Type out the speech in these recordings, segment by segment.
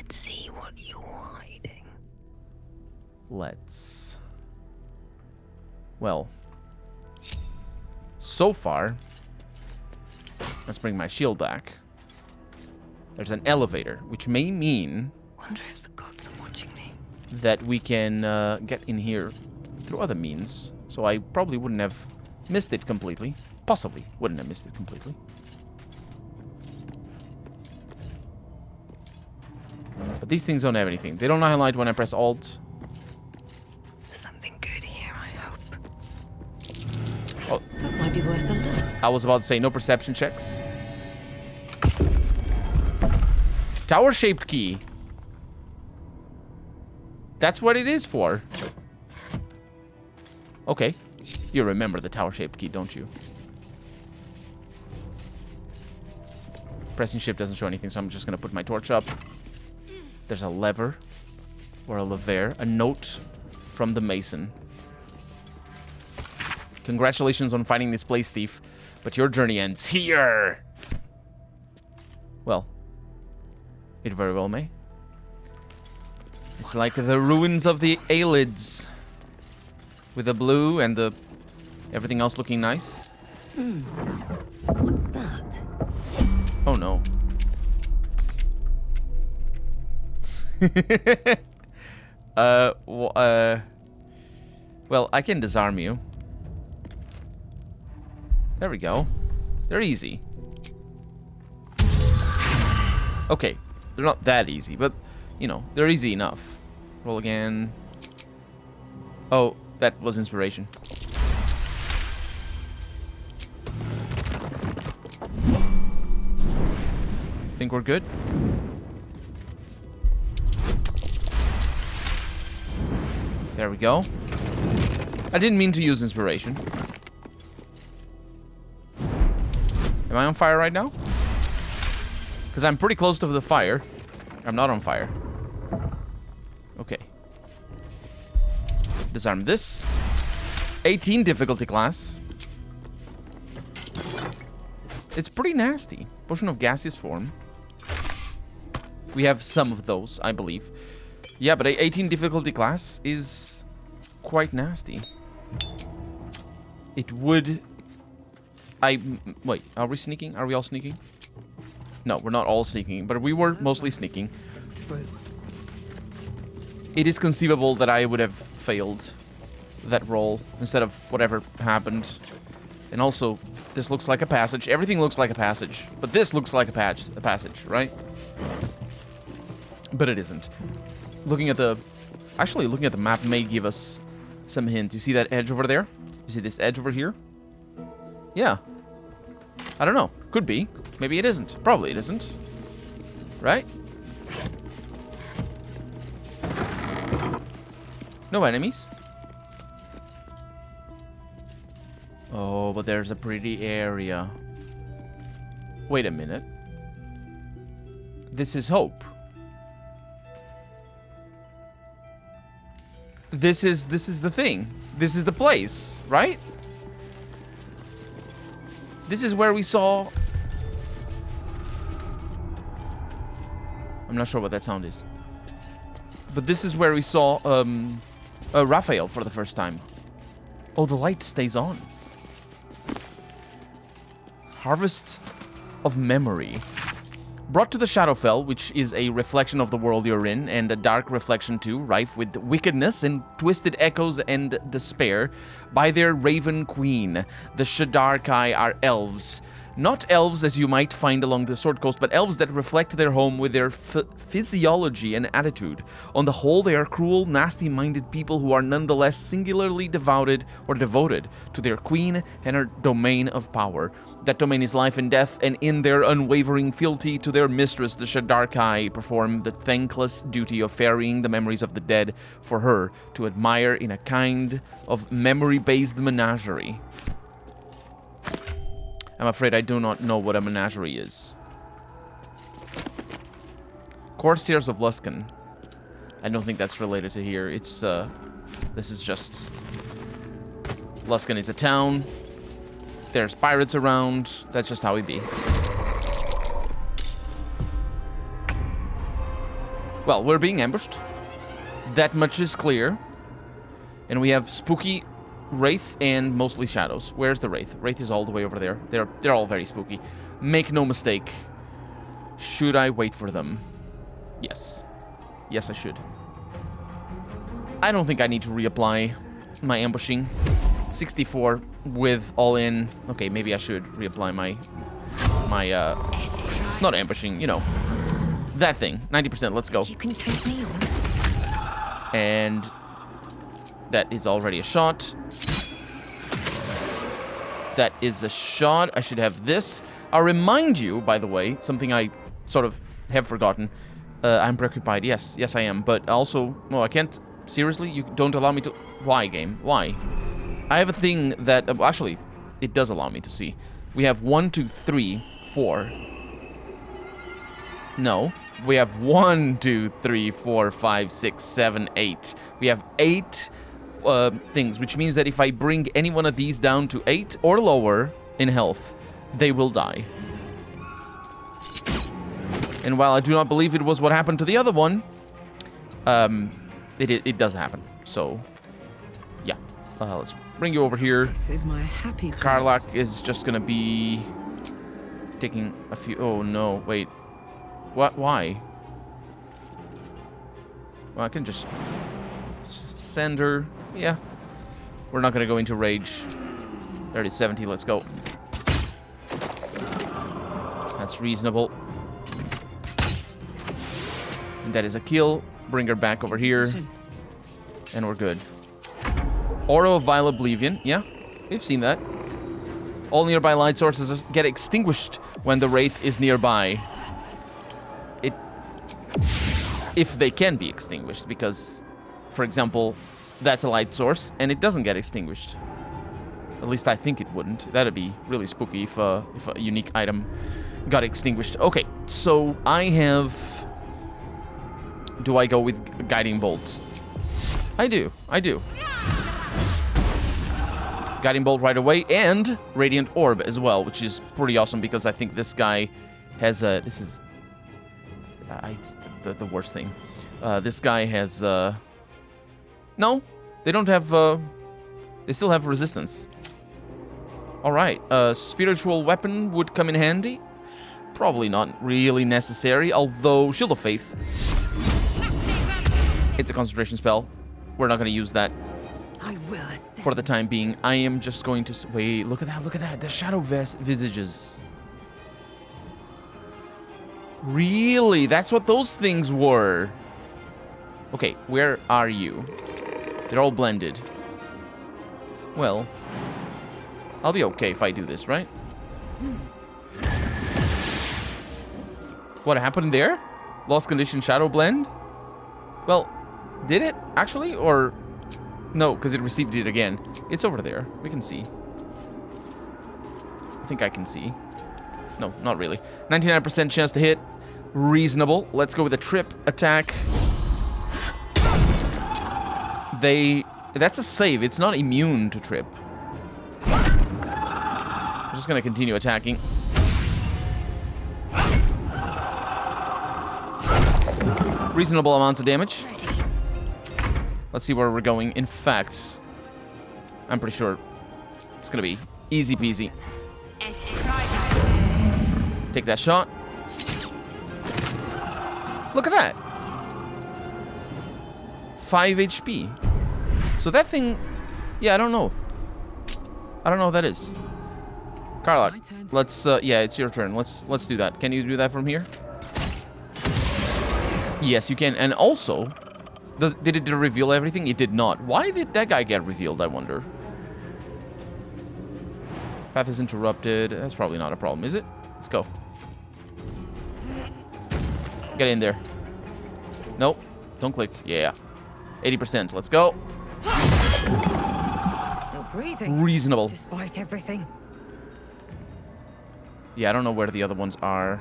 Let's see what you're hiding. Let's... Well... So far... Let's bring my shield back. There's an elevator, which may mean... Wonder if the gods are watching me. That we can get in here through other means. So I probably wouldn't have missed it completely. Possibly wouldn't have missed it completely. But these things don't have anything. They don't highlight when I press Alt. Something good here, I hope. Oh, That might be worth a look. I was about to say no perception checks. Tower-shaped key. That's what it is for. Okay. You remember the tower-shaped key, don't you? Pressing shift doesn't show anything, so I'm just going to put my torch up. There's a lever. Or a lever. A note from the mason. Congratulations on finding this place, thief. But your journey ends here. Well. It very well may. It's like the ruins of the Aelids. With the blue and the... everything else looking nice. What's that? Oh no. Well, I can disarm you. There we go. They're easy. Okay. They're not that easy, but, you know, they're easy enough. Roll again. Oh, that was inspiration. Think we're good? There we go. I didn't mean to use inspiration. Am I on fire right now? Because I'm pretty close to the fire. I'm not on fire. Okay. Disarm this. 18 difficulty class. It's pretty nasty. Potion of gaseous form. We have some of those, I believe. Yeah, but 18 difficulty class is quite nasty. It would... Wait, are we sneaking? Are we all sneaking? No, we're not all sneaking, but we were mostly sneaking. It is conceivable that I would have failed that roll instead of whatever happened. And also, this looks like a passage. Everything looks like a passage, but this looks like a passage, right? But it isn't. Looking at the map may give us some hint. You see that edge over there? You see this edge over here? Yeah. I don't know. Could be. Maybe it isn't. Probably it isn't. Right? No enemies. Oh, but there's a pretty area. Wait a minute. This is hope. This is the thing. This is the place, right? This is where we saw... I'm not sure what that sound is. But this is where we saw Raphael for the first time. Oh, the light stays on. Harvest of Memory. Brought to the Shadowfell, which is a reflection of the world you're in, and a dark reflection too, rife with wickedness and twisted echoes and despair, by their Raven Queen. The Shadarkai are elves. Not elves as you might find along the Sword Coast, but elves that reflect their home with their physiology and attitude. On the whole, they are cruel, nasty-minded people who are nonetheless singularly devoted to their queen and her domain of power. That domain is life and death, and in their unwavering fealty to their mistress, the Shadarkai perform the thankless duty of ferrying the memories of the dead for her to admire in a kind of memory-based menagerie. I'm afraid I do not know what a menagerie is. Corsairs of Luskan. I don't think that's related to here. It's, this is just... Luskan is a town. There's pirates around. That's just how we be. Well, we're being ambushed. That much is clear. And we have spooky Wraith and mostly shadows. Where's the Wraith? Wraith is all the way over there. They're all very spooky. Make no mistake. Should I wait for them? Yes. Yes, I should. I don't think I need to reapply my ambushing. 64 with all in. Okay, maybe I should reapply my not ambushing, you know. That thing. 90%. Let's go. You can take me on. And that is already a shot. That is a shot. I should have this. I'll remind you, by the way, something I sort of have forgotten. I'm preoccupied. Yes, I am. But also, no, I can't. Seriously, you don't allow me to. Why, game? Why? I have a thing that actually, it does allow me to see. We have 1, 2, 3, 4. No, we have 1, 2, 3, 4, 5, 6, 7, 8. We have 8 things, which means that if I bring any one of these down to 8 or lower in health, they will die. And while I do not believe it was what happened to the other one, it does happen. So, yeah. Let's bring you over here. This is my happy place. Karlach is just gonna be taking a few. Oh no! Wait. What? Why? Well, I can just send her. Yeah. We're not gonna go into rage. 30-70. Let's go. That's reasonable. And that is a kill. Bring her back over here. And we're good. Aura of Vile Oblivion. Yeah, we've seen that. All nearby light sources get extinguished when the Wraith is nearby. If they can be extinguished, because, for example, that's a light source, and it doesn't get extinguished. At least I think it wouldn't. That'd be really spooky if a unique item got extinguished. Okay, so I have... Do I go with Guiding Bolt? I do. Guiding Bolt right away, and Radiant Orb as well, which is pretty awesome because I think this guy has a... This is... it's the worst thing. This guy has... No, they don't have... They still have resistance. Alright, spiritual weapon would come in handy. Probably not really necessary, although Shield of Faith... It's a concentration spell. We're not going to use that for the time being. I am just going to... Wait, look at that. The shadow visages. Really? That's what those things were. Okay, where are you? They're all blended. Well, I'll be okay if I do this, right? What happened there? Lost condition shadow blend? Well, did it actually? Or no, because it received it again. It's over there. We can see. I think I can see. No, not really. 99% chance to hit. Reasonable. Let's go with a trip attack. That's a save. It's not immune to trip. I'm just going to continue attacking. Reasonable amounts of damage. Let's see where we're going. In fact, I'm pretty sure it's going to be easy peasy. Take that shot. Look at that. 5 HP. So that thing... Yeah, I don't know. I don't know what that is. Karlach, let's... yeah, it's your turn. Let's do that. Can you do that from here? Yes, you can. And also... Did it reveal everything? It did not. Why did that guy get revealed, I wonder? Path is interrupted. That's probably not a problem, is it? Let's go. Get in there. Nope. Don't click. Yeah. 80%. Let's go. Still breathing. Reasonable. Despite everything. Yeah, I don't know where the other ones are.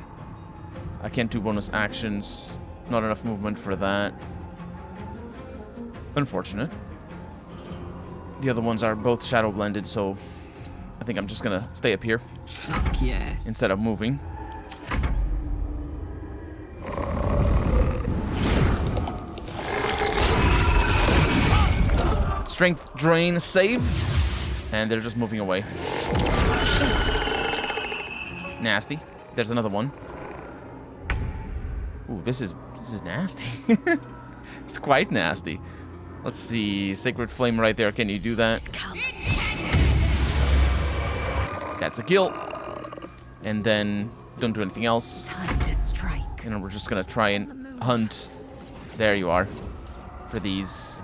I can't do bonus actions. Not enough movement for that. Unfortunate. The other ones are both shadow blended, so I think I'm just gonna stay up here. Fuck yes. Instead of moving. Strength drain save. And they're just moving away. Nasty. There's another one. Ooh, this is nasty. It's quite nasty. Let's see. Sacred Flame right there. Can you do that? That's a kill. And then don't do anything else. Time to strike. And we're just gonna try and hunt. There you are. For these.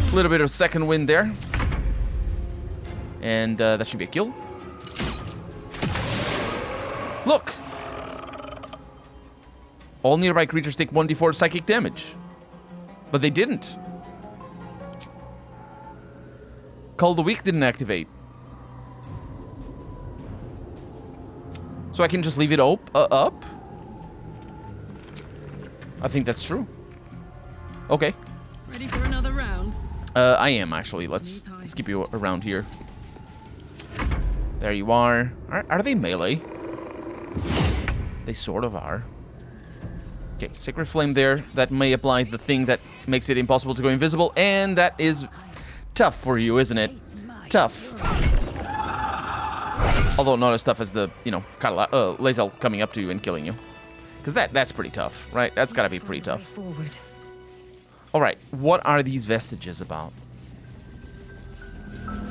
A little bit of second wind there. And that should be a kill. Look! All nearby creatures take 1d4 psychic damage. But they didn't. Call the Weak didn't activate. So I can just leave it up? I think that's true. Okay. Ready for another round? I am actually. Let's keep you around here. There you are. Are they melee? They sort of are. Okay, Sacred Flame there. That may apply the thing that makes it impossible to go invisible, and that is tough for you, isn't it? Tough. Although not as tough as the, Lae'zel coming up to you and killing you. Because that's pretty tough, right? That's gotta be pretty tough. Forward. Alright, what are these vestiges about?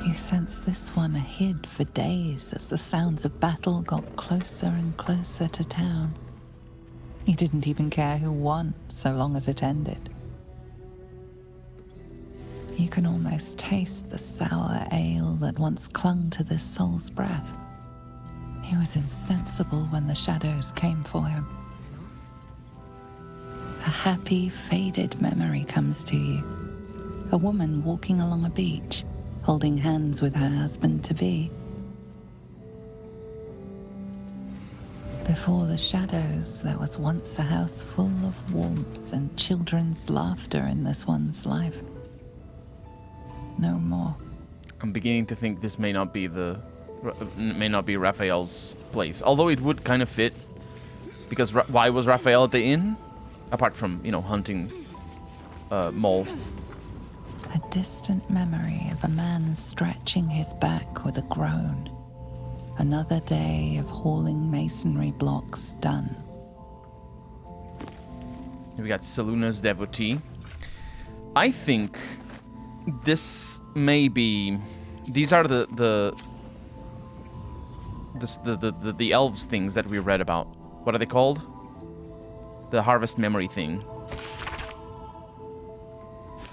You sensed this one hid for days as the sounds of battle got closer and closer to town. You didn't even care who won, so long as it ended. You can almost taste the sour ale that once clung to this soul's breath. He was insensible when the shadows came for him. A happy, faded memory comes to you. A woman walking along a beach, holding hands with her husband-to-be. Before the shadows, there was once a house full of warmth and children's laughter in this one's life. No more. I'm beginning to think this may not be Raphael's place. Although it would kind of fit. Because why was Raphael at the inn? Apart from, hunting mole. A distant memory of a man stretching his back with a groan. Another day of hauling masonry blocks done. We got Seluna's devotee. I think this may be. These are the elves things that we read about. What are they called? The harvest memory thing.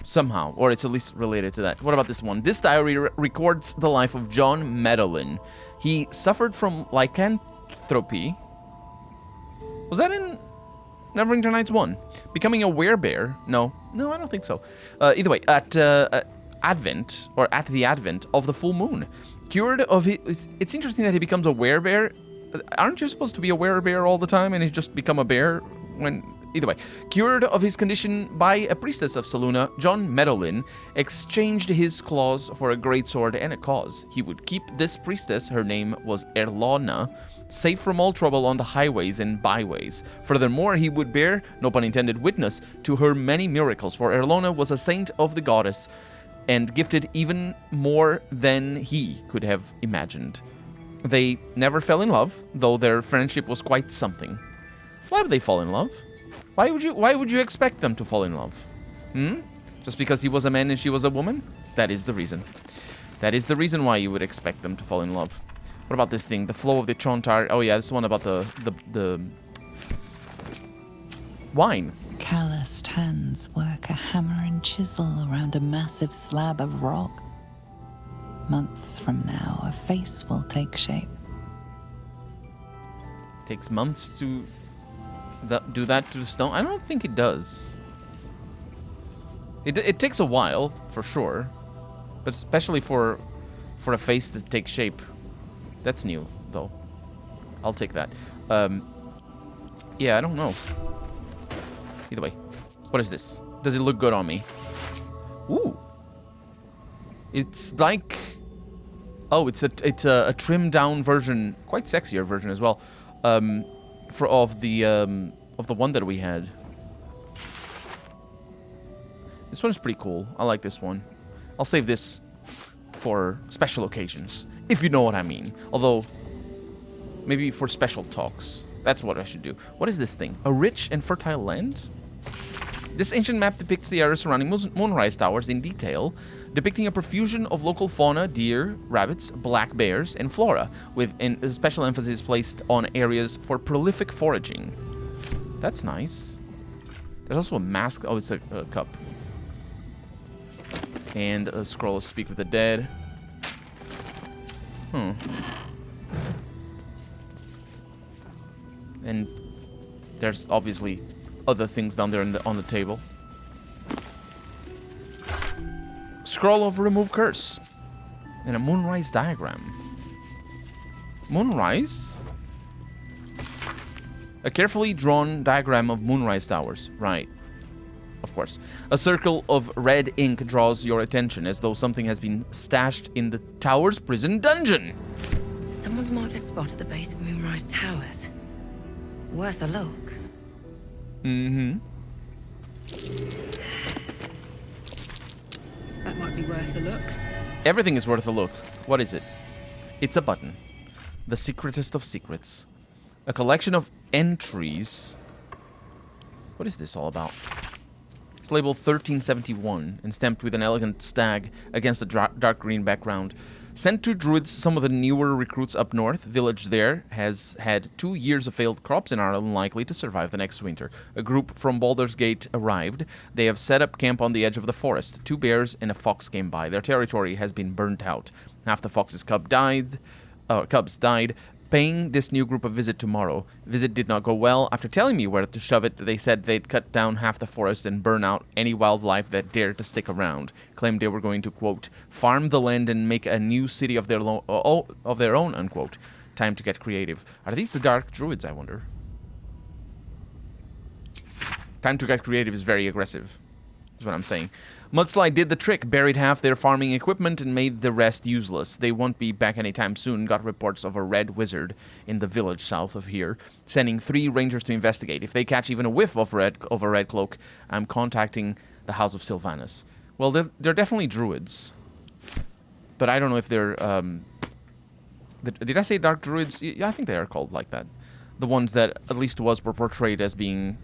Somehow, or it's at least related to that. What about this one? This diary records the life of John Medellin. He suffered from lycanthropy. Was that in Neverwinter Nights 1? Becoming a werebear? No, I don't think so. Either way, at the advent of the full moon. Cured of his... It's interesting that he becomes a werebear. Aren't you supposed to be a werebear all the time and he's just become a bear when... Either way, cured of his condition by a priestess of Selûne, John Medellin exchanged his claws for a greatsword and a cause. He would keep this priestess, her name was Erlona, safe from all trouble on the highways and byways. Furthermore, he would bear, no pun intended, witness to her many miracles, for Erlona was a saint of the goddess and gifted even more than he could have imagined. They never fell in love, though their friendship was quite something. Why would they fall in love? Why would you expect them to fall in love? Just because he was a man and she was a woman? That is the reason. That is the reason why you would expect them to fall in love. What about this thing? The flow of the Chontar. Oh yeah, this one about the wine. Calloused hands work a hammer and chisel around a massive slab of rock. Months from now, a face will take shape. Takes months to do that to the stone? I don't think it does. It takes a while, for sure. But especially for a face to take shape. That's new, though. I'll take that. Yeah, I don't know. Either way. What is this? Does it look good on me? Ooh. It's like... Oh, it's a trimmed down version, quite sexier version as well, of the of the one that we had. This one's pretty cool. I like this one. I'll save this for special occasions, if you know what I mean. Although, maybe for special talks. That's what I should do. What is this thing? A rich and fertile land? This ancient map depicts the area surrounding Moonrise Towers in detail, depicting a profusion of local fauna, deer, rabbits, black bears, and flora, with a special emphasis placed on areas for prolific foraging. That's nice. There's also a mask. Oh, it's a cup. And a scroll of Speak with the Dead. And there's obviously other things down there on the table. Scroll of Remove Curse. And a Moonrise diagram. Moonrise? A carefully drawn diagram of Moonrise Towers. Right. Of course. A circle of red ink draws your attention as though something has been stashed in the tower's prison dungeon. Someone's marked a spot at the base of Moonrise Towers. Worth a look. That might be worth a look. Everything is worth a look. What is it? It's a button. The secretest of secrets. A collection of entries. What is this all about? It's labeled 1371 and stamped with an elegant stag against a dark green background. Sent to druids, some of the newer recruits up north. Village there has had 2 years of failed crops and are unlikely to survive the next winter. A group from Baldur's Gate arrived. They have set up camp on the edge of the forest. 2 bears and a fox came by. Their territory has been burnt out. Half the fox's cubs died. Paying this new group a visit tomorrow. Visit did not go well. After telling me where to shove it, they said they'd cut down half the forest and burn out any wildlife that dared to stick around. Claimed they were going to, quote, farm the land and make a new city of their own, unquote. Time to get creative. Are these the dark druids, I wonder? Time to get creative is very aggressive, is what I'm saying. Mudslide did the trick, buried half their farming equipment and made the rest useless. They won't be back anytime soon. Got reports of a red wizard in the village south of here, sending 3 rangers to investigate. If they catch even a whiff of a red cloak, I'm contacting the House of Sylvanus. Well, they're definitely druids, but I don't know if they're. Did I say dark druids? Yeah, I think they are called like that. The ones that, at least to us, were portrayed as being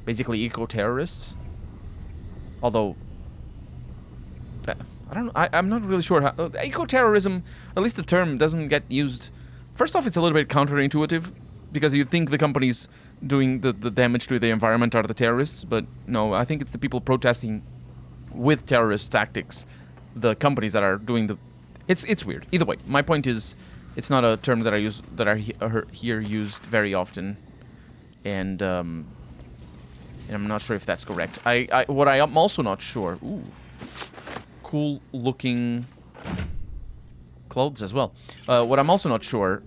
basically eco-terrorists. Although, I don't know. I'm not really sure how... eco-terrorism, at least the term, doesn't get used... First off, it's a little bit counterintuitive, because you'd think the companies doing the damage to the environment are the terrorists, but no, I think it's the people protesting with terrorist tactics, the companies that are doing the... It's weird. Either way, my point is, it's not a term that I hear used very often, and I'm not sure if that's correct. What I am also not sure... Ooh. Cool looking clothes as well. What I'm also not sure...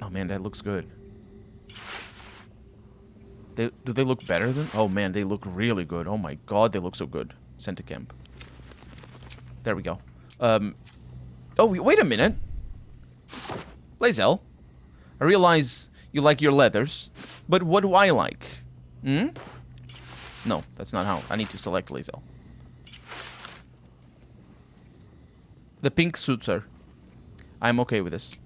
Oh man, that looks good. Do they look better than... Oh man, they look really good. Oh my god, they look so good. Sent to camp. There we go. Oh, wait a minute. Lae'zel, I realize you like your leathers, but what do I like? No, that's not how. I need to select Lae'zel. The pink suits her. I'm okay with this.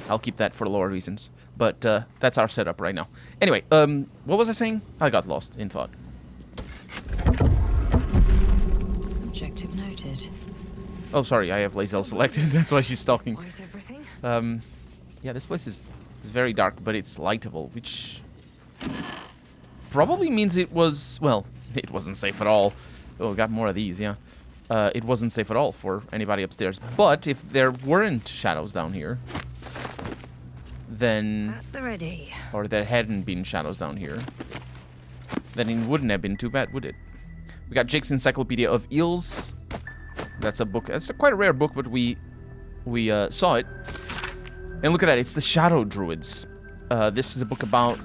I'll keep that for lower reasons. But that's our setup right now. Anyway, what was I saying? I got lost in thought. Objective noted. Oh, sorry, I have Lae'zel selected. That's why she's talking. Light everything. Yeah, this place is very dark, but it's lightable, which probably means it was... Well, it wasn't safe at all. Oh, got more of these, yeah. It wasn't safe at all for anybody upstairs. But if there weren't shadows down here, then... At the ready. Or there hadn't been shadows down here, then it wouldn't have been too bad, would it? We got Jake's Encyclopedia of Eels. That's a book. That's quite a rare book, but we saw it. And look at that. It's the Shadow Druids. This is a book about...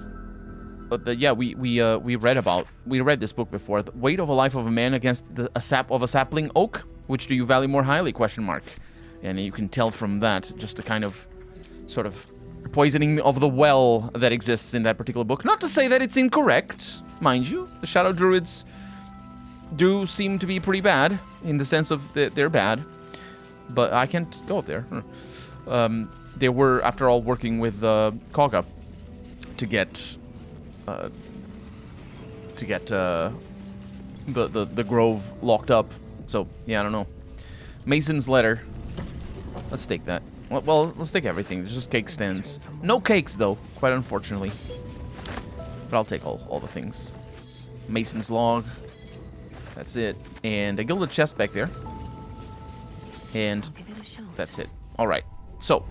we read this book before. The Weight of a Life of a Man Against a Sapling Oak. Which do you value more highly? Question mark. And you can tell from that just the kind of sort of poisoning of the well that exists in that particular book. Not to say that it's incorrect, mind you. The Shadow Druids do seem to be pretty bad, in the sense of they're bad. But I can't go up there. They were, after all, working with Kaga to get the grove locked up. So, yeah, I don't know. Mason's letter. Let's take that. Well, let's take everything. There's just cake stands. No cakes, though, quite unfortunately. But I'll take all the things. Mason's log. That's it. And a gilded chest back there. And that's it. Alright. So,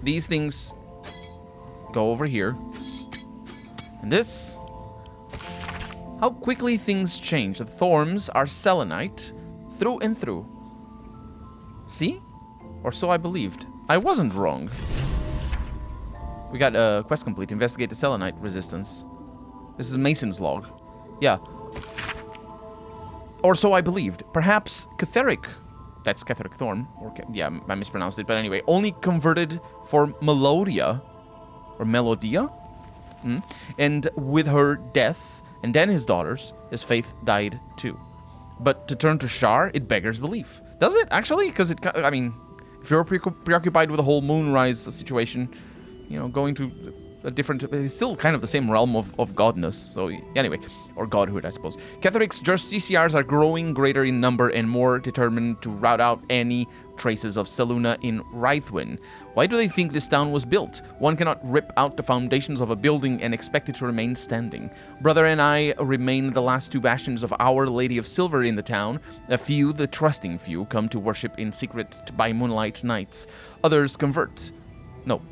these things go over here. And this... How quickly things change. The thorns are selenite through and through. See? Or so I believed. I wasn't wrong. We got a quest complete. Investigate the selenite resistance. This is Mason's log. Yeah. Or so I believed. Perhaps Catheric. That's Catheric Thorn. Or yeah, I mispronounced it. But anyway, only converted for Melodia. Or Melodia? And with her death, and then his daughters, his faith died too. But to turn to Shar, it beggars belief. Does it, actually? Because it, I mean, if you're preoccupied with the whole Moonrise situation, you know, going to a different... It's still kind of the same realm of godness. So, anyway, or godhood, I suppose. Catheric's justiciars are growing greater in number and more determined to rout out any traces of Selûne in Rythwin. Why do they think this town was built? One cannot rip out the foundations of a building and expect it to remain standing. Brother and I remain the last two bastions of Our Lady of Silver in the town. A few, the trusting few, come to worship in secret by moonlight nights. Others convert. No.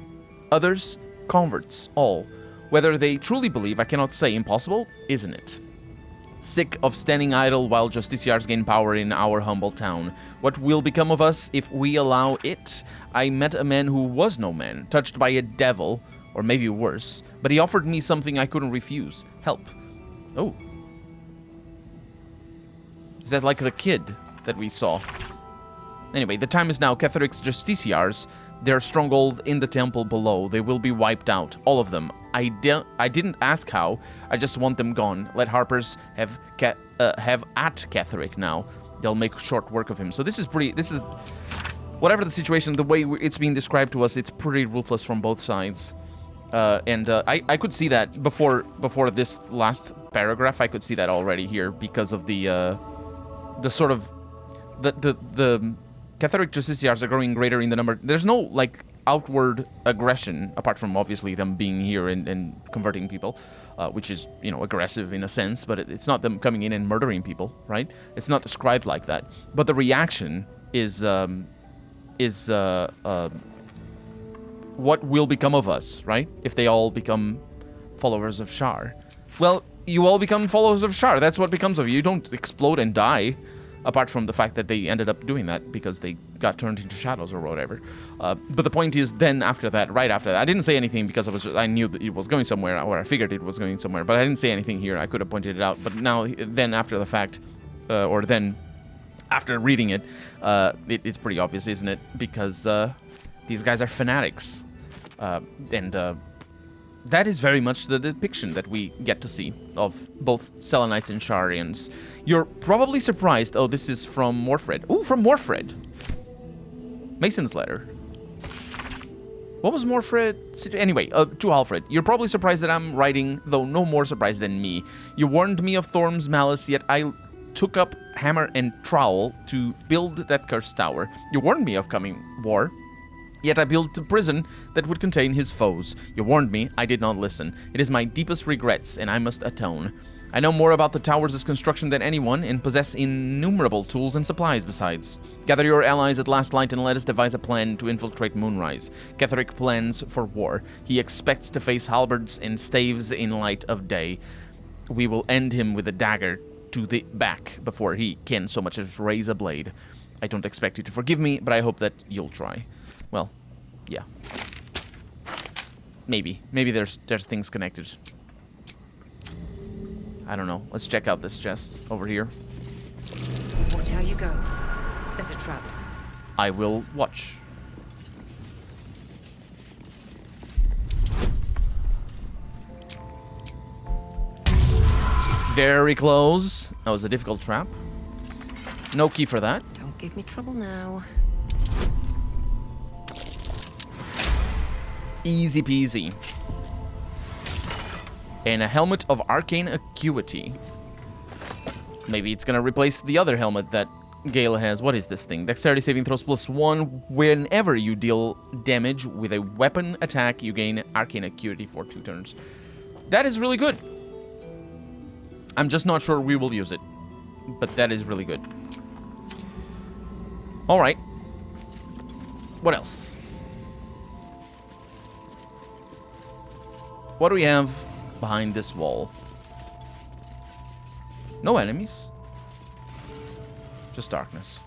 Others converts, all. Whether they truly believe, I cannot say. Impossible, isn't it? Sick of standing idle while justiciars gain power in our humble town. What will become of us if we allow it? I met a man who was no man, touched by a devil, or maybe worse, but he offered me something I couldn't refuse. Help. Oh. Is that like the kid that we saw? Anyway, the time is now. Catheric's justiciars, their stronghold in the temple below. They will be wiped out, all of them. I didn't ask how. I just want them gone. Let Harpers have at Catheric now. They'll make short work of him. So this is pretty. This is whatever the situation. The way it's being described to us, it's pretty ruthless from both sides. I could see that before this last paragraph. I could see that already here because of the sort of the Catheric justiciars are growing greater in the number. There's no, like, outward aggression, apart from, obviously, them being here and converting people, which is, you know, aggressive in a sense, but it's not them coming in and murdering people, right? It's not described like that. But the reaction is what will become of us, right? If they all become followers of Shar. Well, you all become followers of Shar. That's what becomes of you. You don't explode and die. Apart from the fact that they ended up doing that because they got turned into shadows or whatever. But the point is, then after that, right after that, I didn't say anything because I knew that it was going somewhere, or I figured it was going somewhere, but I didn't say anything here. I could have pointed it out. But now, then after the fact, or then after reading it, it's pretty obvious, isn't it? Because these guys are fanatics. That is very much the depiction that we get to see of both Selenites and Sharians. You're probably surprised. Oh, this is from Morfred. Ooh, from Morfred. Mason's letter. What was Morfred? Anyway, to Alfred. You're probably surprised that I'm writing, though no more surprised than me. You warned me of Thorm's malice, yet I took up hammer and trowel to build that cursed tower. You warned me of coming war. Yet I built a prison that would contain his foes. You warned me, I did not listen. It is my deepest regrets, and I must atone. I know more about the tower's construction than anyone, and possess innumerable tools and supplies besides. Gather your allies at last light and let us devise a plan to infiltrate Moonrise. Catheric plans for war. He expects to face halberds and staves in light of day. We will end him with a dagger to the back before he can so much as raise a blade. I don't expect you to forgive me, but I hope that you'll try. Well, yeah. Maybe there's things connected. I don't know. Let's check out this chest over here. Watch how you go. There's a trap. I will watch. Very close. That was a difficult trap. No key for that. Don't give me trouble now. Easy peasy. And a helmet of arcane acuity. Maybe it's gonna replace the other helmet that Gale has. What is this thing? Dexterity saving throws +1. Whenever you deal damage with a weapon attack, you gain arcane acuity for 2 turns. That is really good. I'm just not sure we will use it. But that is really good. Alright. What else? What do we have behind this wall? No enemies. Just darkness.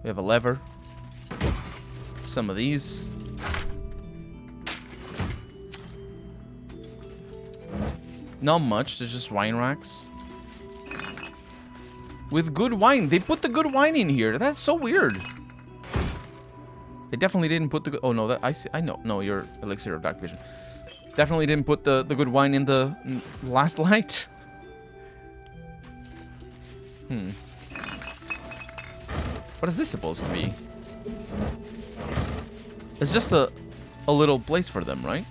We have a lever. Some of these. Not much, there's just wine racks. With good wine. They put the good wine in here. That's so weird. They definitely didn't put the... Oh, no, that I see. I know. No, you're Elixir of Dark Vision. Definitely didn't put the good wine in the last light. What is this supposed to be? It's just a little place for them, right?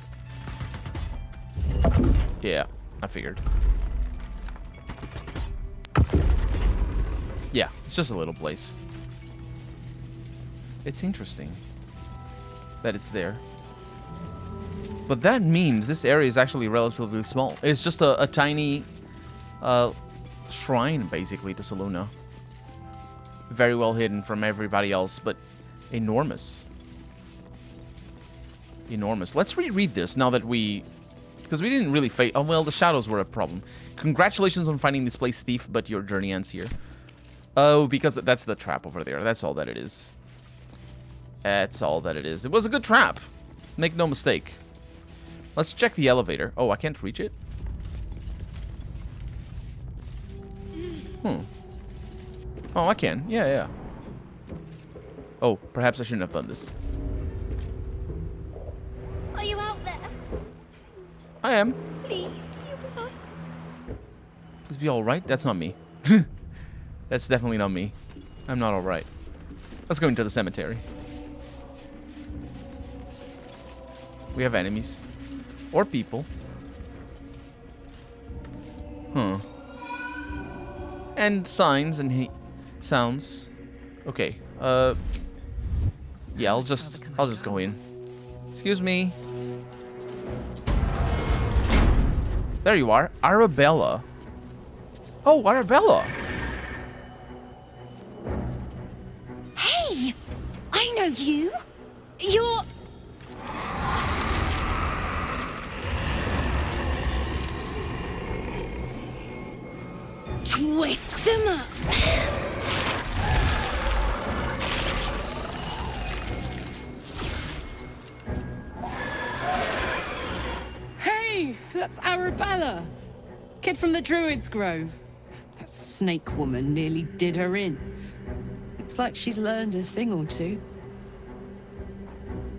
Yeah, I figured. Yeah, it's just a little place. It's interesting that it's there. But that means this area is actually relatively small. It's just a tiny shrine, basically, to Selûne. Very well hidden from everybody else, but enormous. Enormous. Let's reread this now that we... Because we didn't really face... Oh, well, the shadows were a problem. Congratulations on finding this place, thief, but your journey ends here. Oh, because that's the trap over there. That's all that it is. That's all that it is. It was a good trap. Make no mistake. Let's check the elevator. Oh, I can't reach it? Oh, I can. Yeah, yeah. Oh, perhaps I shouldn't have done this. Are you out there? I am. Please, be alright. Please be alright? That's not me. That's definitely not me. I'm not alright. Let's go into the cemetery. We have enemies. Or people. And signs and sounds. Okay. Yeah, I'll just go in. Excuse me. There you are. Arabella. Oh, Arabella. Hey! I know you. You're... Twist 'em up. Hey, that's Arabella. Kid from the Druid's Grove. That snake woman nearly did her in. Looks like she's learned a thing or two.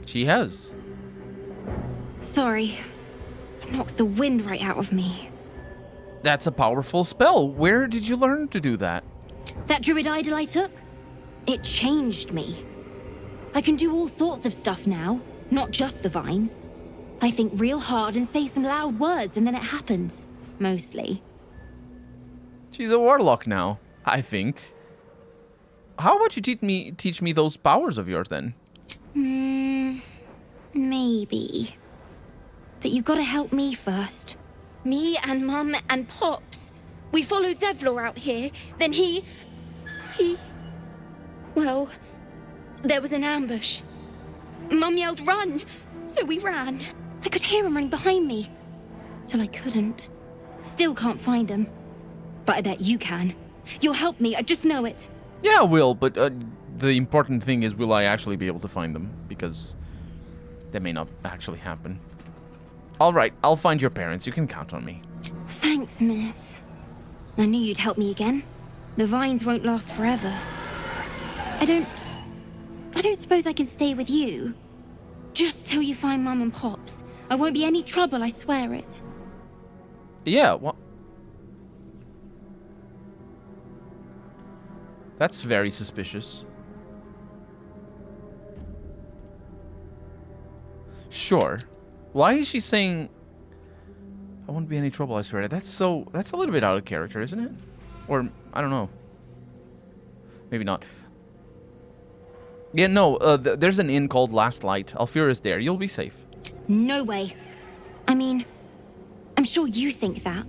She has. Sorry. It knocks the wind right out of me. That's a powerful spell. Where did you learn to do that? That druid idol I took? It changed me. I can do all sorts of stuff now, not just the vines. I think real hard and say some loud words and then it happens. Mostly. She's a warlock now, I think. How about you teach me those powers of yours then? Maybe. But you gotta help me first. Me and Mum and Pops. We follow Zevlor out here, then well, there was an ambush. Mum yelled, "Run!" So we ran. I could hear him running behind me. Till I couldn't. Still can't find him. But I bet you can. You'll help me, I just know it. Yeah, I will, but the important thing is, will I actually be able to find them? Because that may not actually happen. Alright, I'll find your parents. You can count on me. Thanks, miss. I knew you'd help me again. The vines won't last forever. I don't suppose I can stay with you. Just till you find Mum and Pops. I won't be any trouble, I swear it. Yeah, what? That's very suspicious. Sure. Why is she saying I won't be any trouble, I swear? That's a little bit out of character, isn't it? Or, I don't know. Maybe not. Yeah, no, there's an inn called Last Light. Alfira's there. You'll be safe. No way. I mean, I'm sure you think that.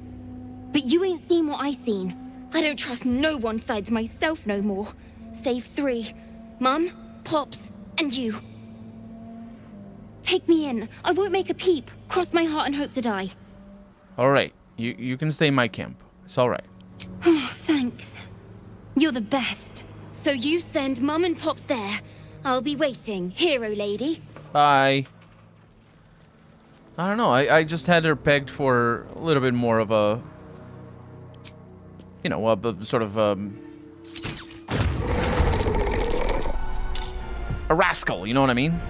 But you ain't seen what I seen. I don't trust no one sides myself no more. Save 3. Mum, Pops, and you. Take me in. I won't make a peep. Cross my heart and hope to die. Alright, you can stay in my camp. It's alright. Oh, thanks. You're the best. So you send Mum and Pops there. I'll be waiting, hero lady. Bye. I don't know, I just had her pegged for a little bit more of a... You know, a sort of, a rascal, you know what I mean?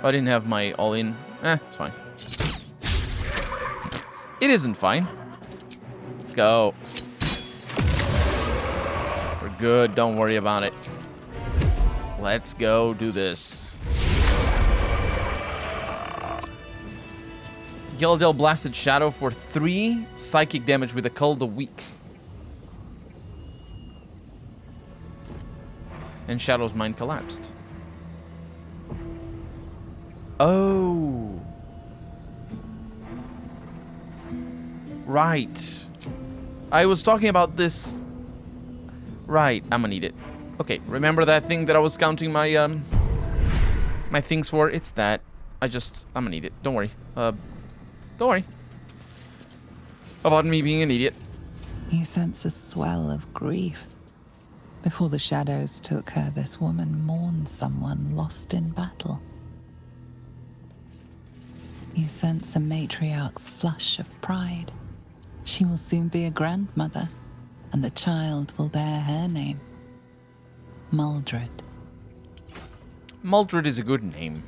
I didn't have my all-in. It's fine. It isn't fine. Let's go. We're good, don't worry about it. Let's go do this. Yelladale blasted Shadow for 3 psychic damage with a Cull a week. And Shadow's mind collapsed. Oh. Right. I was talking about this. Right, I'm gonna need it. Okay, remember that thing that I was counting my my things for? It's that. I'm gonna need it. Don't worry. Don't worry about me being an idiot. You sense a swell of grief. Before the shadows took her, this woman mourned someone lost in battle. You sense a matriarch's flush of pride. She will soon be a grandmother, and the child will bear her name. Maldred. Maldred is a good name.